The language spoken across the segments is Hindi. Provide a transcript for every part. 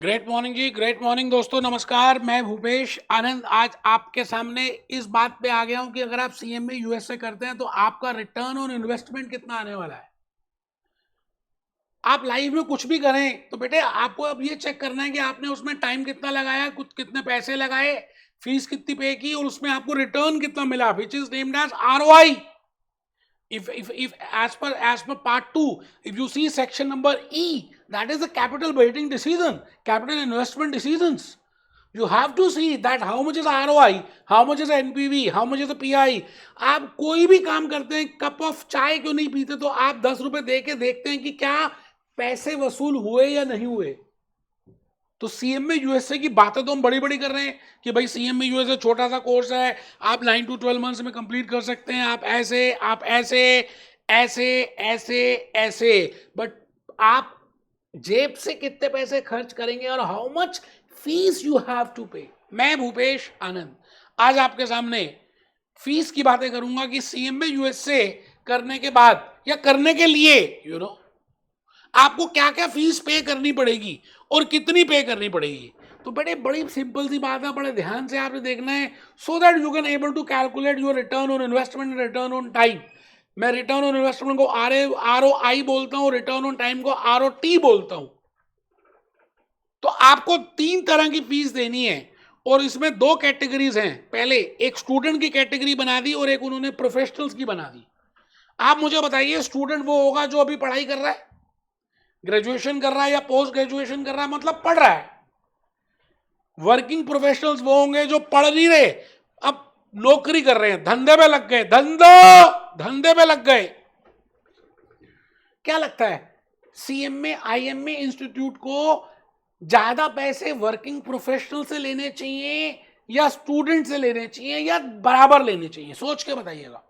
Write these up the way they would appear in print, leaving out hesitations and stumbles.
ग्रेट मॉर्निंग जी, ग्रेट मॉर्निंग दोस्तों, नमस्कार। मैं भूपेश आनंद आज आपके सामने इस बात पे आ गया हूं कि अगर आप सीएमए यूएसए करते हैं तो आपका रिटर्न ऑन इन्वेस्टमेंट कितना आने वाला है। आप लाइफ में कुछ भी करें तो बेटे आपको अब ये चेक करना है कि आपने उसमें टाइम कितना लगाया, कुछ कितने पैसे लगाए, फीस कितनी पे की और उसमें आपको रिटर्न कितना मिला, which is named as ROI. If as per part 2, if you see section number E, that is the capital budgeting decision, capital investment decisions. You have to see that how much is ROI, how much is NPV, how much is the PI. आप कोई भी काम करते हैं, कप ऑफ चाय क्यों नहीं पीते, तो आप 10 रुपए दे के देखते हैं कि क्या पैसे वसूल हुए या नहीं हुए। तो सीएमए यूएसए की बातें तो हम बड़ी बड़ी कर रहे हैं कि भाई सीएमए यूएसए छोटा सा कोर्स है, आप 9 to 12 मंथ्स में कंप्लीट कर सकते हैं, आप ऐसे ऐसे ऐसे ऐसे, बट आप जेब से कितने पैसे खर्च करेंगे और how much fees you have to pay. मैं भूपेश आनंद आज आपके सामने फीस की बातें करूंगा कि सीएमए यूएसए करने के बाद या करने के लिए आपको क्या क्या फीस पे करनी पड़ेगी और कितनी पे करनी पड़ेगी। तो बेटे बड़ी सिंपल सी बात है, बड़े ध्यान से आपने देखना है so that you can able to calculate your return on investment, return on time. मैं रिटर्न ऑन इन्वेस्टमेंट को ROI बोलता हूँ, रिटर्न ऑन टाइम को ROT बोलता हूँ। तो आपको 3 तरह की फीस देनी है और इसमें 2 कैटेगरीज हैं। पहले एक स्टूडेंट की कैटेगरी बना दी और एक उन्होंने प्रोफेशनल्स की बना दी। आप मुझे बताइए, स्टूडेंट वो होगा जो अभी पढ़ाई कर रहा है, ग्रेजुएशन कर रहा है या पोस्ट ग्रेजुएशन कर रहा है, मतलब पढ़ रहा है। वर्किंग प्रोफेशनल्स वो होंगे जो पढ़ नहीं रहे, अब नौकरी कर रहे हैं, धंधे पे लग गए, धंधे पे लग गए। क्या लगता है सीएमए आईएमए इंस्टीट्यूट को ज्यादा पैसे वर्किंग प्रोफेशनल से लेने चाहिए या स्टूडेंट से लेने चाहिए या बराबर लेने चाहिए? सोच के बताइएगा।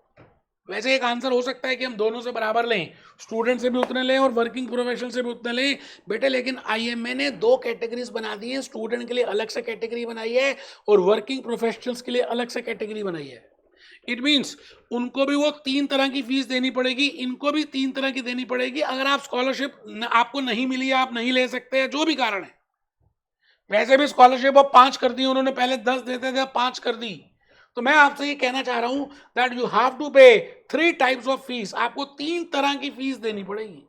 वैसे एक आंसर हो सकता है कि हम दोनों से बराबर लें, स्टूडेंट से भी उतने लें और वर्किंग प्रोफेशनल से भी उतने लें बेटे, लेकिन आईएमए ने 2 कैटेगरीज बना दी हैं। स्टूडेंट के लिए अलग से कैटेगरी बनाई है और वर्किंग प्रोफेशनल्स के लिए अलग से कैटेगरी बनाई है। इट मीन्स उनको भी वो 3 तरह की फीस देनी पड़ेगी, इनको भी 3 तरह की देनी पड़ेगी। अगर आप स्कॉलरशिप आपको नहीं मिली है, आप नहीं ले सकते हैं, जो भी कारण है, वैसे भी स्कॉलरशिप अब 5 कर दी उन्होंने, पहले 10 देते थे, 5 कर दी। तो मैं आपसे ये कहना चाह रहा हूं दैट यू हैव टू पे 3 टाइप्स ऑफ फीस। आपको 3 तरह की फीस देनी पड़ेगी।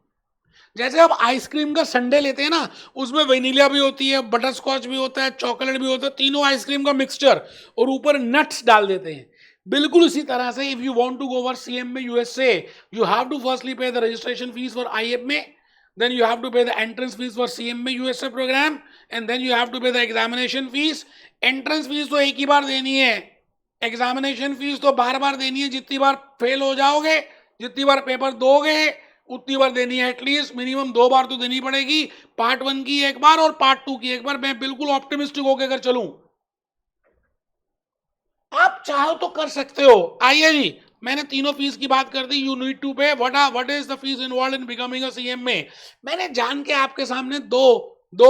जैसे आप आइसक्रीम का संडे लेते हैं ना, उसमें वेनिला भी होती है, बटर स्कॉच भी होता है, चॉकलेट भी होता है, तीनों आइसक्रीम का मिक्सचर, और ऊपर नट्स डाल देते हैं। बिल्कुल इसी तरह से if you want to go over CMA USA, you have to firstly pay the registration fees for IMA, then you have to pay the entrance fees for CMA USA program, and then you have to pay the examination fees. Entrance fees तो एक ही बार देनी है, एग्जामिनेशन फीस तो बार बार देनी है। जितनी बार फेल हो जाओगे, जितनी बार पेपर दोगे, उतनी बार देनी है। एटलीस्ट मिनिमम 2 बार तो देनी पड़ेगी, पार्ट 1 की एक बार और पार्ट 2 की एक बार। मैं बिल्कुल ऑप्टिमिस्टिक होकर अगर चलूं, आप चाहो तो कर सकते हो। आइए जी, मैंने तीनों फीस की बात कर दी। यू नीड टू पे what is the fees involve in becoming a CMA. मैंने जान के आपके सामने दो दो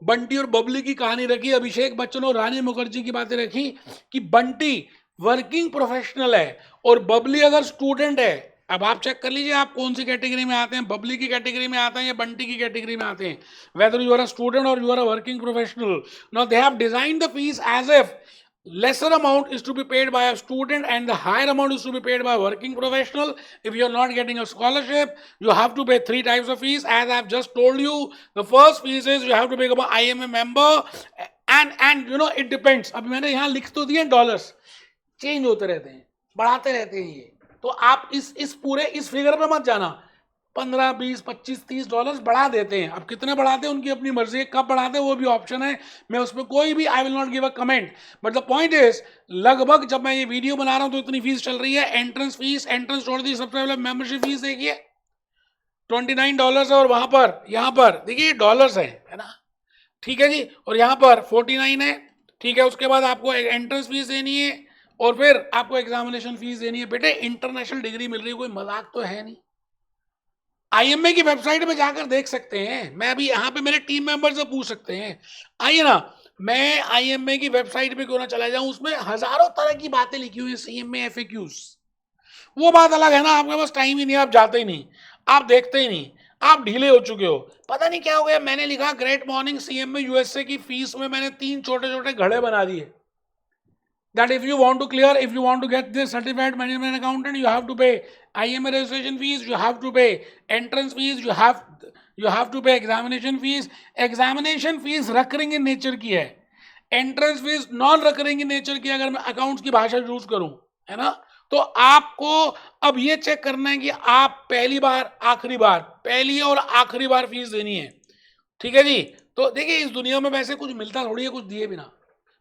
बंटी और बबली की कहानी रखी, अभिषेक बच्चन और रानी मुखर्जी की बातें रखी कि बंटी वर्किंग प्रोफेशनल है और बबली अगर स्टूडेंट है। अब आप चेक कर लीजिए आप कौन सी कैटेगरी में आते हैं, बबली की कैटेगरी में आते हैं या बंटी की कैटेगरी में आते हैं, whether you are a student और you are a working professional. Now they have designed the fees as if lesser amount is to be paid by a student and the higher amount is to be paid by a working professional. If you're not getting a scholarship, you have to pay 3 types of fees, as I've just told you. The first fees is you have to become an IMA member, and you know it depends. अभी मैंने यहाँ लिख तो दिए डॉलर्स, चेंज होते रहते हैं, बढ़ाते रहते हैं ये, तो आप इस पूरे इस फिगर पे मत जाना। 15, 20, 25, 30 डॉलर्स बढ़ा देते हैं। अब कितने बढ़ाते हैं उनकी अपनी मर्जी है, कब बढ़ाते हैं वो भी ऑप्शन है, मैं उसमें कोई भी I will not give a comment. But the point is, लगभग जब मैं ये वीडियो बना रहा हूं तो इतनी फीस चल रही है। एंट्रेंस फीस, एंट्रेंस छोड़ दी, सबसे पहले मेंबरशिप फीस देखिए $29 है, और वहां पर यहाँ पर देखिए डॉलर्स है ना, ठीक है जी, और यहाँ पर 49 है, ठीक है। उसके बाद आपको एंट्रेंस फीस देनी है और फिर आपको एग्जामिनेशन फीस देनी है। बेटे इंटरनेशनल डिग्री मिल रही है, कोई मजाक तो है नहीं। आईएमए की वेबसाइट पे जाकर देख सकते हैं, मैं अभी यहाँ पे मेरे टीम मेंबर से पूछ सकते हैं। आइए ना, मैं आईएमए की वेबसाइट पे क्यों ना चला जाऊं, उसमें हजारों तरह की बातें लिखी हुई है सीएमए एफएक्यूज। वो बात अलग है ना, आपके पास टाइम ही नहीं, आप जाते ही नहीं, आप देखते ही नहीं। आप ढीले हो चुके हो। पता नहीं क्या हो गया, मैंने लिखा ग्रेट मॉर्निंग सीएम में यूएसए की फीस में मैंने 3 छोटे-छोटे घड़े बना दिए। That if you want to clear, if you want to get this certified management accountant, you have to pay IMA registration fees, you have to pay entrance fees, you have to pay examination fees. Examination fees recurring in nature की है, entrance fees non recurring in nature की, अगर मैं accounts की भाषा यूज करूं, है ना। तो आपको अब ये चेक करना है कि आप पहली बार आखिरी बार, पहली और आखिरी बार फीस देनी है, ठीक है जी। तो देखिए इस दुनिया में वैसे कुछ मिलता थोड़ी है कुछ दिए बिना।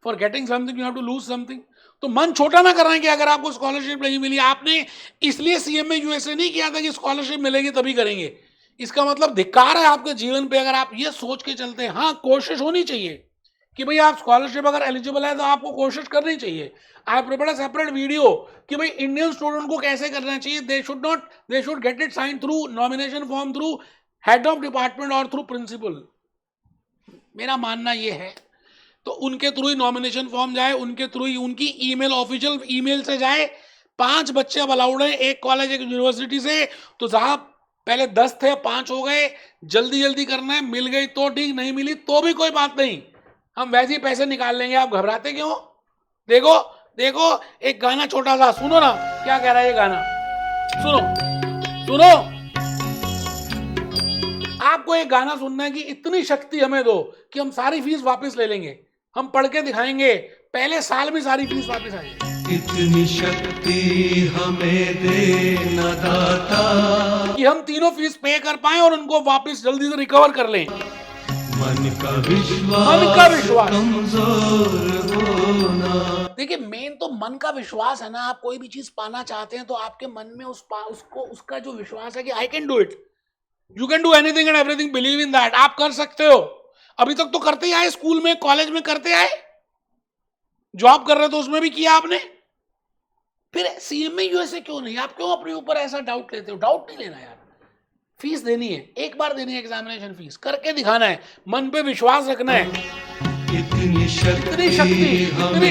For getting something you have to lose something. तो मन छोटा ना कर रहे हैं कि अगर आपको स्कॉलरशिप नहीं मिली, आपने इसलिए सीएमए यूएसए नहीं किया था कि स्कॉलरशिप मिलेगी तभी करेंगे। इसका मतलब धिक्कार है आपके जीवन पे अगर आप ये सोच के चलते हैं। हाँ, कोशिश होनी चाहिए कि भाई आप स्कॉलरशिप अगर एलिजिबल है तो आपको कोशिश करनी चाहिए। I prepared a separate video कि भाई इंडियन स्टूडेंट को कैसे करना चाहिए। They should get it sign through nomination form, through head of department और थ्रू प्रिंसिपल। मेरा मानना ये है तो उनके थ्रू ही नॉमिनेशन फॉर्म जाए, उनके थ्रू ही उनकी ईमेल, ऑफिशियल ईमेल से जाए। 5 बच्चे अब अलाउड हैं एक कॉलेज एक यूनिवर्सिटी से। तो साहब पहले 10 थे 5 हो गए, जल्दी जल्दी करना है। मिल गई तो ठीक, नहीं मिली तो भी कोई बात नहीं, हम वैसे ही पैसे निकाल लेंगे। आप घबराते क्यों? देखो देखो एक गाना छोटा सा सुनो ना, क्या कह रहा है ये गाना, सुनो सुनो। आपको एक गाना सुनना है कि इतनी शक्ति हमें दो कि हम सारी फीस वापस ले लेंगे, हम पढ़ के दिखाएंगे, पहले साल में सारी फीस वापस आ जाएगी। इतनी शक्ति हमें देना दाता कि हम तीनों फीस पे कर पाएं और उनको वापस जल्दी से रिकवर कर लें। मन का विश्वास कमजोर होना। देखिए मेन तो मन का विश्वास है ना। आप कोई भी चीज पाना चाहते हैं तो आपके मन में उसका जो विश्वास है कि I can do it, you can do anything and everything, believe in that. आप कर सकते हो। अभी तक तो करते ही आए, स्कूल में कॉलेज में करते आए, जॉब कर रहे तो उसमें भी किया आपने। फिर सीएमए यूएसए क्यों नहीं? आप क्यों अपने ऊपर ऐसा डाउट लेते हो? डाउट नहीं लेना यार, फीस देनी है, एक बार देनी है एग्जामिनेशन फीस, करके दिखाना है, मन पे विश्वास रखना है। इतनी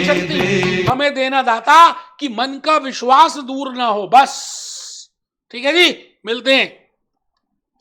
शक्ति हमें देना दाता कि मन का विश्वास दूर ना हो, बस। ठीक है जी, मिलते हैं।